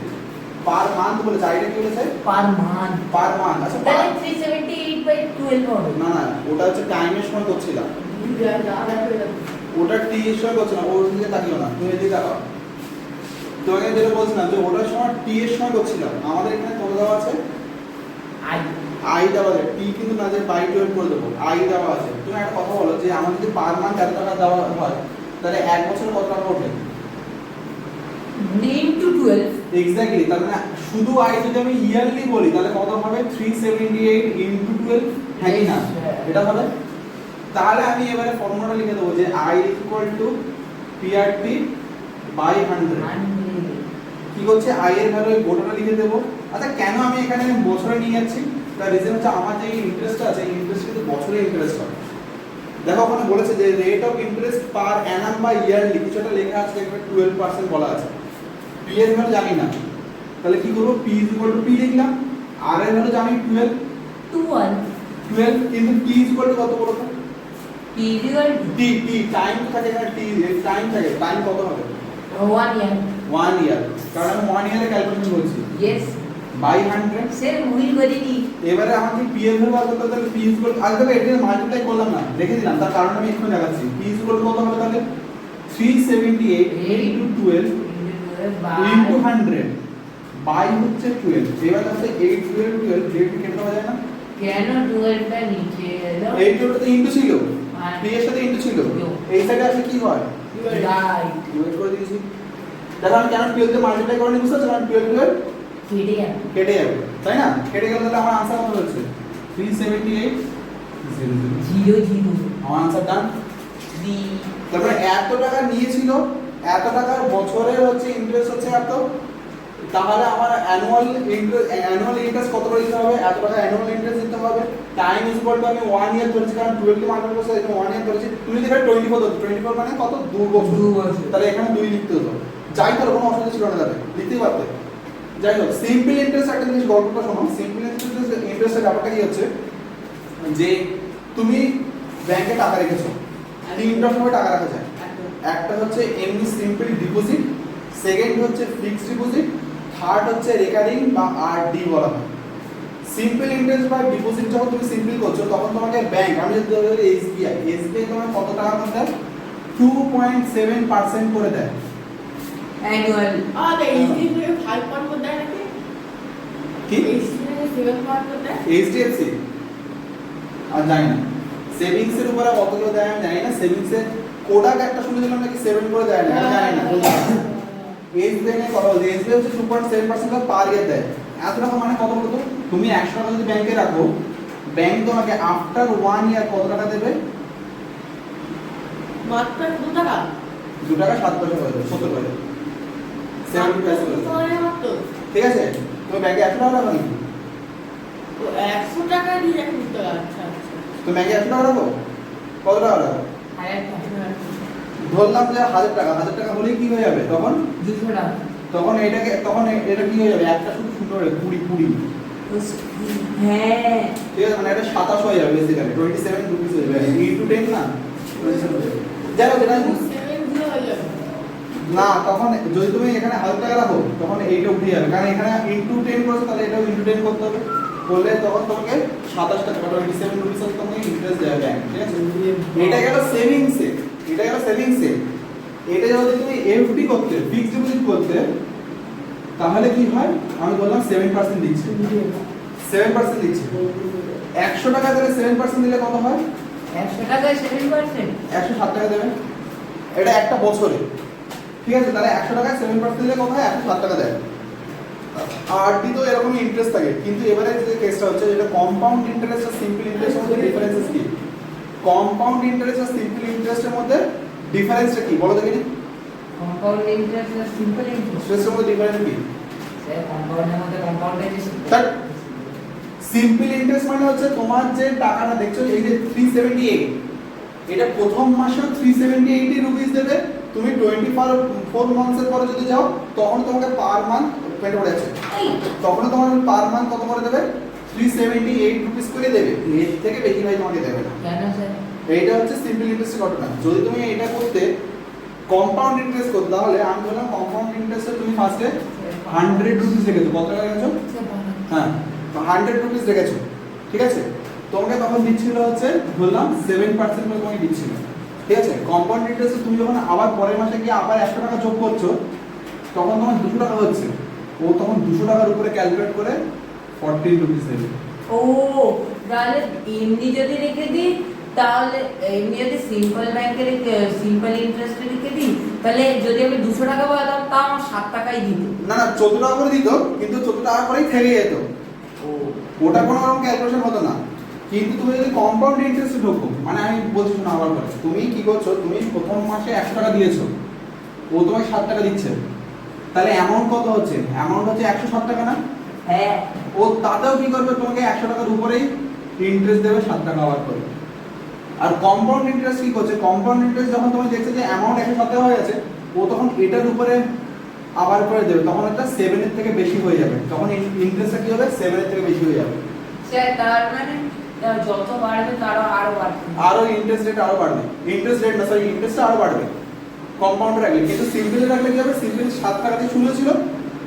পার মান্থ বলেছে আইটা কি বলেছে পার মান্থ পার মান্থ আচ্ছা তাহলে 378 বাই 12 হবে না না ওটা হচ্ছে টাইমের সময় করছিলাম ওটা টি এর সময় করছে না ওর দিকে তাকিও না তুমি এদিকে তাকাও তোমাকে যেটা বলছিলাম যে ওটার সময় টি এর সময় করছিলাম আমাদের এখানে কত দেওয়া আছে আই আই দেওয়া আছে টি কিন্তু না যে বাই 12 করে দেবো আই দেওয়া আছে তুমি একটা কথা বলো যে আমার যদি পার মান্থ এত টাকা দেওয়া হয় তাহলে এক বছরে কত টাকা ওঠে into 12 এক্স্যাক্টলি তার মানে শুধু আই যদি আমি ইয়ারলি বলি তাহলে কত হবে 378 ইনটু 12 হ্যাঁ কি না Yes, sir. এটা হবে তাহলে আমি এবারে ফর্মুলাটা লিখে দেবো যে i PRT বাই 100 কি করছে i এর ভ্যালু গোটাটা লিখে দেবো আচ্ছা কেন আমি এখানে বছরে নিয়ে যাচ্ছি তার রিজন হচ্ছে আমার যে ইন্টারেস্ট আছে ইন্টারেস্ট কিন্তু বছরে ইন্টারেস্ট হয় দেখো ওখানে বলেছে যে রেট অফ ইন্টারেস্ট পার অ্যানাম বা ইয়ারলি কিছুটা লেখা আছে দেখবে 12% বলা আছে পি এর ভ্যালু জানি না তাহলে কি করব p p লিখলাম r এর ভ্যালু জানি 12 কিন্তু t কত বলো তো period t টাইম থাকে এখানে t টাইম থাকে টাইম কত হবে 1 year 1 ইয়ার কারণ আমি 1 ইয়ারে ক্যালকুলেশন করছি yes বাই 100 sir ভুল করিনি এবারে আমাকে p এর ভ্যালু বার করতে হবে তাহলে p আগে তো এটা মাল্টিপ্লাই করলাম না রেখে দিলাম তার কারণ আমি এক্ষুনি দেখাচ্ছি p কত হবে তাহলে 378 ইনটু 12 ইনটু 100 বাই হচ্ছে 12 এবার হচ্ছে 8 12 12 যেটা কেটে দেওয়া যায় না কেন 12 টা নিচে এলো 8 12 তো ইনটু ছিল আর p এর সাথে ইনটু ছিল Jo. এই সাইডে আসলে কি হয় রাইট ডিভাইড করে দিয়েছি দেখো আমি কেন 12 দিয়ে মাল্টিপ্লাই করে নিব বুঝছো কারণ 12 কেটে গেল কেটে যাবে তাই না কেটে গেলে তাহলে আমার आंसर কত হচ্ছে 378 0 0 আমার आंसर ডান 3 তারপরে এত টাকা নিয়েছিল এত টাকার বছরের হচ্ছে ইন্টারেস্ট হচ্ছে এত তাহলে আমার অ্যানুয়াল ইন্টারেস্ট কত করে দিতে হবে এত টাকা অ্যানুয়াল ইন্টারেস্ট দিতে হবে টাইম ইজ ইকুয়াল টু আমি 1 ইয়ার ধরেছি কারণ 12 কে মাল্টিপ্লাই করতে এখানে 1 ইয়ার ধরেছি তুমি দেখো 24 ধরছো 24 মানে কত 2 বছর 2 বছর। তাহলে এখানে 2 লিখতে হতো যাই করো কোনো অসুবিধা ছিল না তাহলে লিখতেই পারতে যাই হোক সিম্পল ইন্টারেস্ট একটা জিনিস গল্পটা শোনো সিম্পল ইন্টারেস্টের ব্যাপারটা কি হচ্ছে যে তুমি ব্যাংকে টাকা রেখেছো তিনটা ভাবে টাকা রাখা যায় একটা হচ্ছে এমনি সিম্পল ডিপোজিট সেকেন্ড হচ্ছে ফিক্সড ডিপোজিট থার্ড হচ্ছে রেকারিং বা আরডি বলা হয় সিম্পল ইন্টারেস্ট বা ডিপোজিট যখন তুমি সিম্পল করছো তখন তোমাকে ব্যাংক আমি যদি ধরি এসবিআই তোমাকে কত টাকা করে দেয় 2.7% করে দেয় অ্যানুয়াল আরে এই যে 5 পয়েন্ট করে দেয় নাকি কি সেভেন পাওয়ার করতে এইচডিএফসি আর জানি না সেভিংস এর উপরে কতগুলো দেয় আমি জানি না সেভিংস এর কোডাক একটা শুনেছিলাম নাকি 7 করে দেয় না আমি জানি না এসবিআই এর কথা বলছি এসবিআই হচ্ছে 2.7% পার ইয়ার দেয় এত টাকা মানে কত বলতো তুমি 100 টাকা যদি ব্যাংকে রাখো ব্যাংক তোমাকে আফটার 1 ইয়ার কত টাকা দেবে মাত্র 2 টাকা 2 টাকা 7 পয়সা করে দেবে 70 পয়সা 70 পয়সা করে দেবে। ঠিক আছে তুমি ব্যাংকে 100 টাকা রাখো নাকি 100 টাকা দিয়ে 1 টাকা আচ্ছা আচ্ছা তুমি ব্যাংকে 100 টাকা রাখো কত টাকা রাখো হাজার টাকা ধরলাম যে 1000 টাকা হলেই কি হয়ে যাবে তখন 200 টাকা তখন এটা কি হয়ে যাবে একটা শুধু সুন্দর 20 হ্যাঁ ঠিক আছে মানে এটা 27 হয়ে যাবে বেসিক্যালি 27 রুপিস হয়ে যাবে ইনটু 10 না যাই হোক এটা 70 হয়ে যাবে না তখন যদি তুমি এখানে 1000 টাকা রাখো তখন এইটা উঠে যাবে কারণ এখানে ইনটু 10 করেছো তাহলে এটাও ইনটু 10 করতে হবে করলে তখন তোমাকে 27 টাকা 27 রুপিস তোমাকে ইন্টারেস্ট দেবে ব্যাংক ঠিক আছে এটা গেল সেভিংসে এটা যদি তুমি এফডি করতে ফিক্সড ডিপোজিট করতে তাহলে কি হয় আমি বললাম 7% দিচ্ছে 7% দিচ্ছে 100 টাকা দিলে 7% দিলে কত হয় 100 টাকায় 7%? 107 টাকা দেবে এটা একটা বছরে ঠিক আছে তাহলে 100 টাকায় 7% দিলে কত হয় 107 টাকা দেয় আরডি তো এরকম ইন্টারেস্ট থাকে কিন্তু এবারে যে কেসটা হচ্ছে যেটা কম্পাউন্ড ইন্টারেস্ট আর সিম্পল ইন্টারেস্টের মধ্যে ডিফারেন্স কি কম্পাউন্ড ইন্টারেস্ট আর সিম্পল ইন্টারেস্টের মধ্যে ডিফারেন্সটা কি বলো দেখি কম্পাউন্ড ইন্টারেস্ট আর সিম্পল ইন্টারেস্ট স্ট্রেসের মধ্যে ডিফারেন্স কি স্যার কম্পাউন্ডের মধ্যে কম্পাউন্ডের যে স্যার সিম্পল ইন্টারেস্ট মানে হচ্ছে তোমার যে টাকাটা দেখছো এই যে 378 এটা প্রথম মাসে 378 রুপিস দেবে তুমি 24 মান্থসের পরে যদি যাও তখন তোমাকে পার মান্থ পেড পড়ে আছে তখন তোমার পার মান্থ কত করে দেবে 378 রুপিস করে দেবে এর থেকে বেশি ভাই তোমাকে দেবে না কেন স্যার এইটা হচ্ছে সিম্পল ইন্টারেস্টের ঘটনা যদি তুমি এটা করতে কম্পাউন্ড ইন্টারেস্ট করতে তাহলে আমি বললাম কম্পাউন্ড ইন্টারেস্টে তুমি ফার্স্টে 100 রুপিস রেখেছো কত টাকা রেখেছো হ্যাঁ 100 রুপিস রেখেছো ঠিক আছে তোমাকে তখন দিচ্ছিল হচ্ছে বললাম 7% করে তোমাকে দিচ্ছিল ঠিক আছে কম্পাউন্ড ইন্টারেস্টে তুমি যখন আবার পরের মাসে গিয়ে আবার 100 টাকা যোগ করছো তখন তোমার 200 টাকা হচ্ছে ও তখন 200 টাকার উপরে ক্যালকুলেট করে 14 রুপিস দেবে ও তাহলে এমনি যদি রেখে দিই তাহলে এমনি যদি সিম্পল ব্যাংকে রেখে সিম্পল ইন্টারেস্টে রেখে দিই তাহলে যদি আমি 200 টাকা পাতাম তাও আমার 7 টাকাই দিত না না 14 টাকা করে দিত কিন্তু 14 টাকা করেই থেকে যেত ও ওটা কোনো রকম ক্যালকুলেশন হতো না কিন্তু তুমি যদি কম্পাউন্ড ইন্টারেস্টে ঢোকো মানে আমি বলছি শোনো আবার করে তুমি কি করছো তুমি প্রথম মাসে 100 টাকা দিয়েছো ও তোমাকে 7 টাকা দিচ্ছে তাহলে অ্যামাউন্ট কত হচ্ছে অ্যামাউন্ট হচ্ছে 107 টাকা না হ্যাঁ ও তাতেও কি করবে তোমাকে 100 টাকার উপরেই ইন্টারেস্ট দেবে 7 টাকা আবার করে আর কম্পাউন্ড ইন্টারেস্ট কি করছে কম্পাউন্ড ইন্টারেস্ট যখন তুমি দেখছো যে অ্যামাউন্ট 107 টাকা হয়ে গেছে ও তখন এটার উপরে আবার করে দেবে তখন এটা 7 এর থেকে বেশি হয়ে যাবে তখন ইন্টারেস্টটা কি হবে 7 এর থেকে বেশি হয়ে যাবে স্যার তার মানে যত বাড়বে তারও আরো বাড়বে আরো ইন্টারেস্ট রেট আরো বাড়বে ইন্টারেস্ট রেট না সরি ইন্টারেস্ট আরো বাড়বে কম্পাউন্ডে রাখলে কিন্তু সিম্পলে রাখলে কি হবে সিম্পল 7 টাকা দিয়ে শুরু হয়েছিল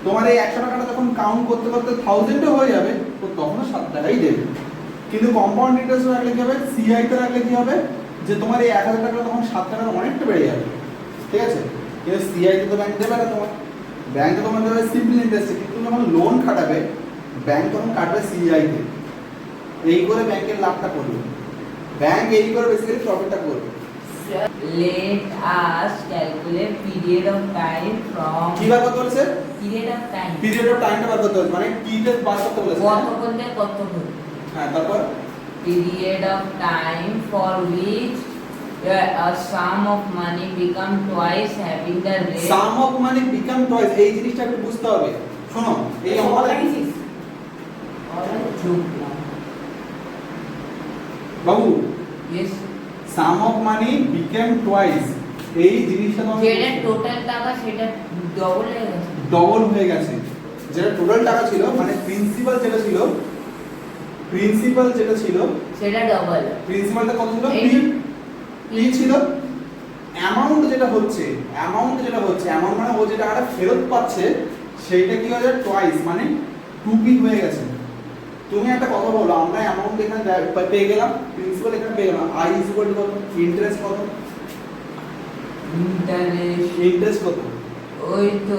তোমার এই 100 টাকাটা যখন কাউন্ট করতে করতে 1000 হয়ে যাবে তো তখনও 7 টাকাই দেবে কিন্তু কম্পাউন্ড ইন্টারেস্ট রাখলে কি হবে সিআই তে রাখলে কি হবে যে তোমার এই 1000 টাকা তখন 7 টাকার অনেকটা বেড়ে যাবে ঠিক আছে কিন্তু সিআই তে তো ব্যাংক দেবে না তোমার ব্যাংকে তোমার দেবে সিম্পল ইন্টারেস্ট কিন্তু যখন লোন খাটাবে ব্যাংক তখন কাটবে সিআই তে এই করে ব্যাংকের লাভটা করবে ব্যাংক এই করে বেসিক্যালি প্রফিটটা করবে let us calculate period of time from কি বার করতে বলেছে period of time period of টাইমটা বার করতে বলেছে মানে টি তে বার করতে বলেছে কতক্ষণ থেকে কতক্ষণ হ্যাঁ তারপর period of time for which a sum of money become twice having the rate some of মানে বিকাম টয়েস এই জিনিসটা একটু বুঝতে হবে শোনো এই অঙ্কটা লাগিয়েছিস বাবু yes sum of money become twice এই জিনিসটা তোমাকে যেটা টোটাল টাকা সেটা ডবল হয়ে গেছে ডবল হয়ে গেছে যেটা টোটাল টাকা ছিল মানে প্রিন্সিপাল যেটা ছিল সেটা ডবল প্রিন্সিপালটা কত ছিল এই- পি ছিল অ্যামাউন্ট যেটা হচ্ছে অ্যামাউন্ট মানে ও যে টাকাটা ফেরত পাচ্ছে সেইটা কি হয়ে যায় টয়েস মানে 2p হয়ে গেছে তুমি একটা কথা বলো আমরা অ্যামাউন্ট এখানে পেয়ে গেলাম প্রিন্সিপাল এখানে পেয়ে গেলাম আই ইজ ইকুয়াল টু কত ইন্টারেস্ট কত ইন্টারেস্ট ইন্টারেস্ট কত ওই তো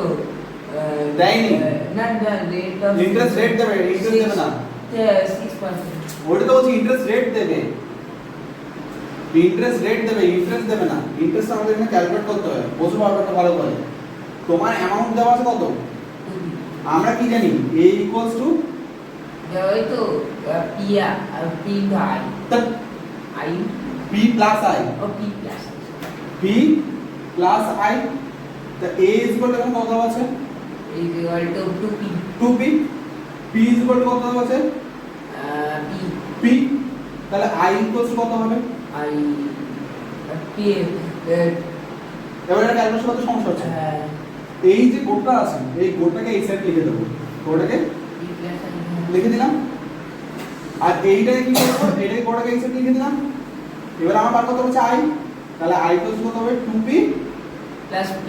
দেয়নি। না না রেট অফ ইন্টারেস্ট রেট দেবে, ইন্টারেস্ট দেবে না। 6%। ওটা তো বলছি ইন্টারেস্ট রেট দেবে, ইন্টারেস্ট রেট দেবে, ইন্টারেস্ট দেবে না। ইন্টারেস্ট আমাদের এখানে ক্যালকুলেট করতে হবে, বুঝতে পারবে না ভালো করে। তোমার অ্যামাউন্ট দেওয়া আছে কত, আমরা কি জানি a ইকুয়ালস টু ওই তো P P I I p plus i, ও P plus p plus i। তো a ইজ ইকুয়াল টু কত দেওয়া আছে, is equal to 2p 2p, p is equal to কত দেওয়া আছে, p p। তাহলে i ইকুয়ালস টু কত হবে, আই p এবার এটা ক্যালকুলেশন করতে সমস্যা হচ্ছে। এই যে কোডটা আছে এই কোডটাকে এই সাইড লিখে দেবো, কোডটাকে p প্লাস আই লিখে দিলাম। আর এইটাকে কি করব, এটাকে কোডটাকে এই সাইড লিখে দিলাম। এবার আমার বার করতে হচ্ছে i, তাহলে i ইকুয়ালস কত হবে 2p plus p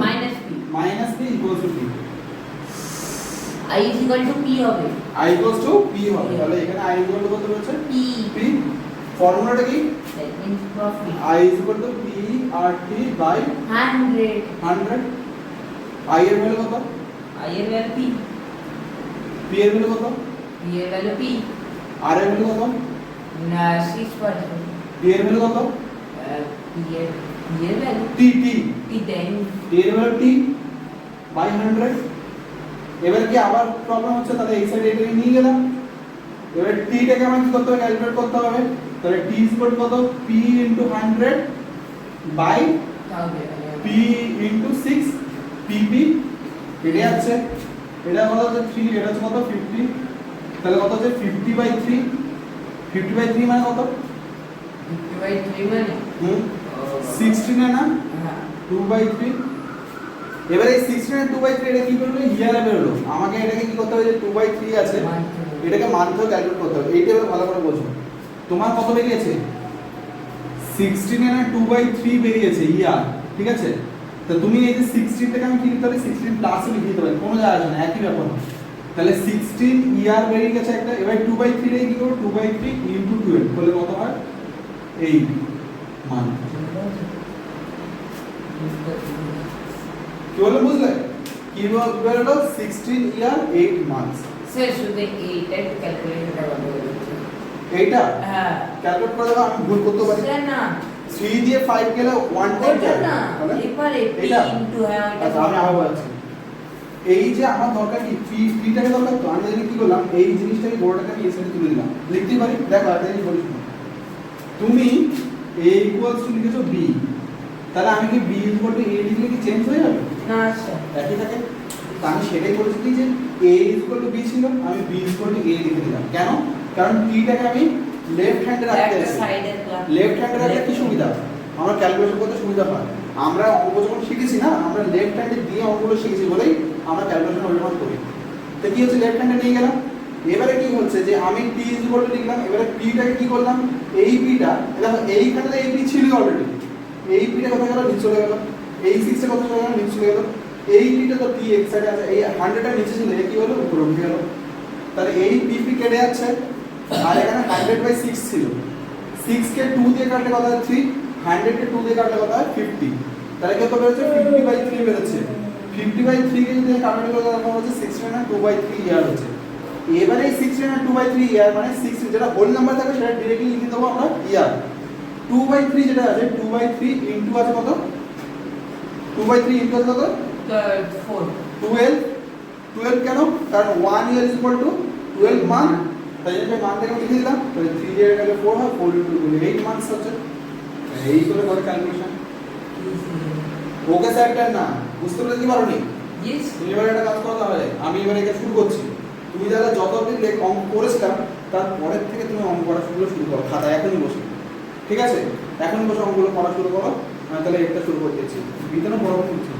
minus p minus p equals to p। i is equal two p হবে i ইকুয়ালস টু p হবে। তাহলে এখানে i ইকুয়াল টু কত হচ্ছে p p। ফর্মুলাটা কি, that means profit i is equal to p rt by 100 100। i এর ভ্যালু কত, i এর ভ্যালু p p এর ভ্যালু কত, p এর ভ্যালু p r এর ভ্যালু কত, না 6% t এর ভ্যালু কত, p এর ভ্যালু t t p দেন t এর ভ্যালু t by 100। এবার কি আবার প্রবলেম হচ্ছে, তাহলে এই সাইডে এটাকে নিয়ে গেলাম। এবার t টাকে আমাকে কি করতে হবে, ক্যালকুলেট করতে হবে। তাহলে t ইজ ইকুয়াল টু কত, p into 100 by p into 6 pp। এটা আছে, এটা কত হচ্ছে 3, এটা হচ্ছে কত 50। তাহলে কত হচ্ছে 50 বাই 3, 50 বাই 3 মানে কত, 50/3 মানে 16 এ না, হ্যাঁ 2 বাই 3। এবার এই 16 এর 2 বাই 3 এটা কি করলো, ইয়ারে বেরোলো। আমাকে এটাকে কি করতে হবে, যে 2 বাই 3 আছে এটাকে মানতেও ক্যালকুলেট করতে হবে। এইটা এবার ভালো করে বোঝো। তোমার কত বেরিয়েছে, 16 এর 2 বাই 3 বেরিয়েছে ইয়ার, ঠিক আছে। তো তুমি এই যে 16 টাকে আমি কি লিখতে পারি, 16 প্লাস লিখে দিতে পারি, কোনো যায় আসে না, একই ব্যাপার। তাহলে 16 ইয়ার বেরিয়ে গেছে একটা। এবার 2 বাই 3 এর কি করব, 2 বাই 3 ইনটু 12 করলে কত হয়, এই মান। কি বললাম বুঝলে, কি বেরোলো 16 ইয়ার 8 মান্থস। স্যার শুধু এইটা একটু ক্যালকুলেশনটা বন্ধ করে দিচ্ছি এইটা হ্যাঁ ক্যালকুলেট করে দেবো, আমি ভুল করতে পারি। স্যার না 3 দিয়ে 5 গেলে 1 টাইম ওটা যায় না তাহলে এবারে p এটা? ইনটু হ্যাঁ আচ্ছা আমি আবার বলছি, এই যে আমার দরকার কি ফিটাকে দরকার, তো আমি জানি কি করলাম, এই জিনিসটাকে বড়টাকে আমি এই সাইডে তুলে দিলাম, লিখতে পারি। দেখো একটা জিনিস বলি শোনো, তুমি a ইকুয়ালস টু লিখেছো b, তাহলে আমি কি b ইকুয়াল টু a লিখলে কি চেঞ্জ হয়ে যাবে, না স্যার একই থাকে। তো আমি সেটাই করেছি কি, যে a ইকুয়াল টু b ছিল, আমি b ইকুয়াল টু a লিখে দিলাম। কেন, কারণ t টাকে আমি লেফট হ্যান্ডে রাখতে একটা চাইছি। সাইডে লেফট হ্যান্ডে রাখলে কি সুবিধা, আমরা ক্যালকুলেশন করতে সুবিধা হয়। আমরা অঙ্ক যখন শিখেছি না, আমরা লেফট হ্যান্ডে দিয়ে অঙ্কগুলো শিখেছি বলেই আমরা ক্যালকুলেশন ওইরকম করি। তো কি হচ্ছে, লেফট হ্যান্ডে নিয়ে গেলাম। এবারে কি হচ্ছে, যে আমি t ইজ ইকুয়াল টু লিখলাম। এবারে p টাকে কি করলাম, এই p টা দেখো এইখানে তো এই p ছিল অলরেডি, এই p টা কোথায় গেল, নিচে চলে গেল। এই 6 টা কোথায় চলে গেল, নিচে চলে গেল। এই p টা তো t এক সাইডে আছে, এই 100 টা নিচে ছিল, এই কি হলো, উপরে উঠে গেল। তাহলে এই pp কেটে যাচ্ছে, আর এখানে 100/6 ছিল। 6 কে 2 দিয়ে কাটলে কত হয় 3, 100 কে 2 দিয়ে কাটলে কত হয় 50। তাহলে কত বেরোচ্ছে, 50/3 বেরোচ্ছে। 50/3 কে যদি কাটলে কত হচ্ছে, 16 আর 2/3 ইয়ার হচ্ছে। এবারে এই 16 আর 2/3 ইয়ার মানে 6 যেটা হোল নাম্বার থাকে সেটা डायरेक्टली লিখে দেবো আমরা ইয়ার। 2/3 যেটা আছে, 2/3 ইনটু আছে কত, 2/3 ইনটু আছে কত, 4 12। 12 কেন, কারণ 1 year is equal two 12 month. তাই জন্য মানটাকে আমি লিখে দিলাম। তাহলে 3 দিয়ে গেলে 4 হয়, 4 ইনটু 8 মান্থস হচ্ছে। এই করে করে ক্যালকুলেশন। ওকে স্যার না, বুঝতে পেরেছি পারোনি? ইয়েস তুমি এবারে একটা কাজ করো তাহলে, আমি এবারে এটা শুরু করছি। তুমি যারা যত অবধি অঙ্ক করেছিলাম তারপরের থেকে তুমি অঙ্ক করা শুরু করো, খাতায় এখনই বসে, ঠিক আছে? এখনই বসে অঙ্কগুলো করা শুরু করো। আমি তাহলে একটা শুরু করে দিচ্ছি, বিতরণ বড় কিছু